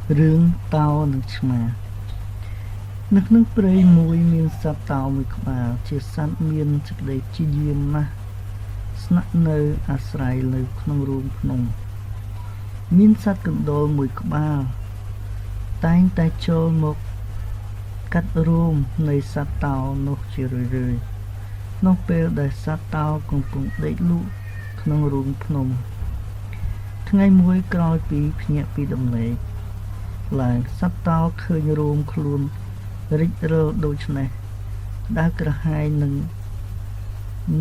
Rương tao nâng chma nước nước prey mùi miên sạt tao mùi khỏa chia sát miên chắc đầy chi diêm na snack nơi asrai lưu khung rùm khung miên sát cận đôi mùi khỏa tay tay chôl một cắt rùm nơi sát tao nốt chi rơi nốt bèo đầy sát tao cùng cùng đầy lụ khung rùm khungថ្ងៃមួយក្រោយពីភ្ញាក់ពីដំណេកឡើងសត្វតោឃើញរួមខ្លួនរិចរលដូច្នេះដើរក្រហាយនឹង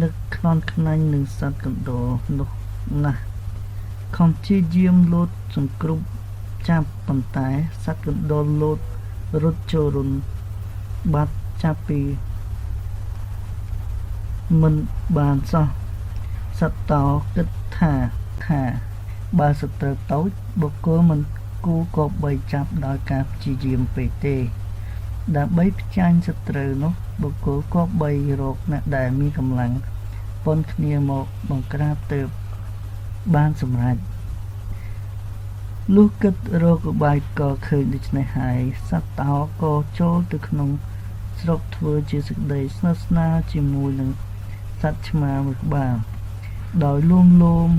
នឹកខ្នន់ខ្នាញ់នឹងសត្វកណ្ដោនោះណាស់ខំជាយាមលោតសង្គ្រប់ចាប់ប៉ុន្តែសត្វកណ្ដោលោតរត់ចូលរុនបាត់ចាប់ពីមិនបានសោះសត្វតោគិតថាបើសត្រូវតូចបុគ្គលមិនគូក៏បីចាប់ដោយការព្យាយាមពេកទេដើម្បីផ្ចាញ់សត្រូវនោះបុគ្គលក៏បីរកអ្នកដែលមានកម្លាំងប៉ុនគ្នាមកបង្ក្រាបទៅបានសម្រេចលុះគិតរកបាយក៏ឃើញដូច្នេះហើយសត្វតោក៏ចូលទៅក្នុងស្រុកធ្វើជាសេចក្តីស្និទ្ធស្នាលជាមួយនឹងសត្វឆ្មាមួយក្បាលដោយលួងលោម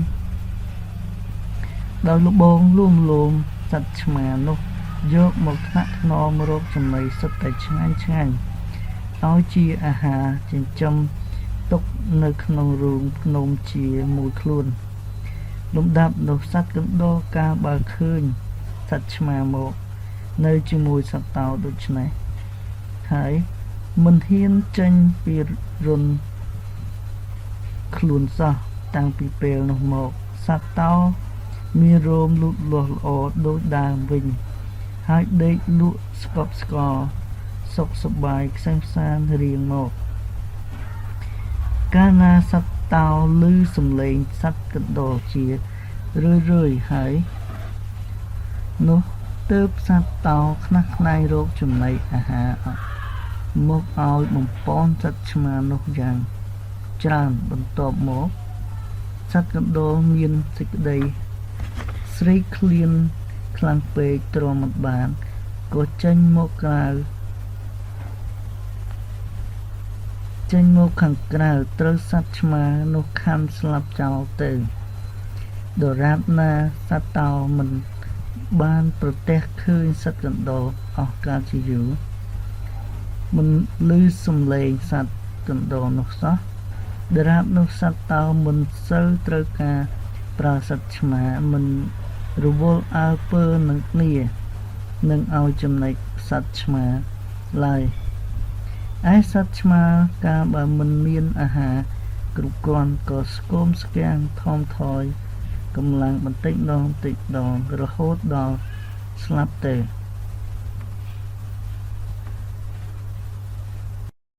ដោយលបងលួងលោមសត្វឆ្មានោះយកមកថ្នាក់ថ្នមរកចំណីសុទ្ធតែឆ្ងាញ់ឲ្យជាអាហារចិញ្ចឹមទុកនៅក្នុងរូងភ្នំជាមួយខ្លួនលំដាប់នោះសត្វកណ្ដោកាលបើឃើញសត្វឆ្មាមកនៅជាមួយសត្វតោដូចនេះហើយមិនហ៊ានចេញពីរុនខ្លួនសោះតាំងពីពេលនោះមកសត្វតោមានរោមលូតលាស់ល្អដូចដើមវិញហើយដេកលក់ស្កប់ស្កល់សុខសប្បាយខ្សែងខ្សានរៀងមកកាលណាសត្វតោឮសំឡេងសត្វកណ្ដោជារឿយហើយនោះទើបសត្វតោខ្នះខ្នែងរកចំណីអាហារមកឲ្យបំពន់សត្វឆ្មានោះយ៉ាងច្រើនបន្ទាប់មកសត្វកណ្ដោមានសេចក្តីស្រេកឃ្លានខ្លាំងពេកទ្រាំមិនបានក៏ចេញមកខាងក្រៅត្រូវសត្វឆ្មានោះខាន់ស្លាប់ចោលទៅដរាបណាសត្វតោមិនបានប្រទះឃើញសត្វកណ្ដោអស់កាលជាយូរមិនឮសំឡេងសត្វកណ្ដោនោះសោះដរាបនោះសត្វតោមិនសូវត្រូវការប្រើសត្វឆ្មាមិនរវល់អើពើនឹងគ្នានឹងឲ្យចំណែកសត្វឆ្មាឡើយឯសត្វឆ្មាកាលបើមិនមានអាហារគ្រប់គ្រាន់ក៏ស្គមស្គាំងថមថយកម្លាំងបន្តិចម្ដងរហូតដល់ស្លាប់ទៅ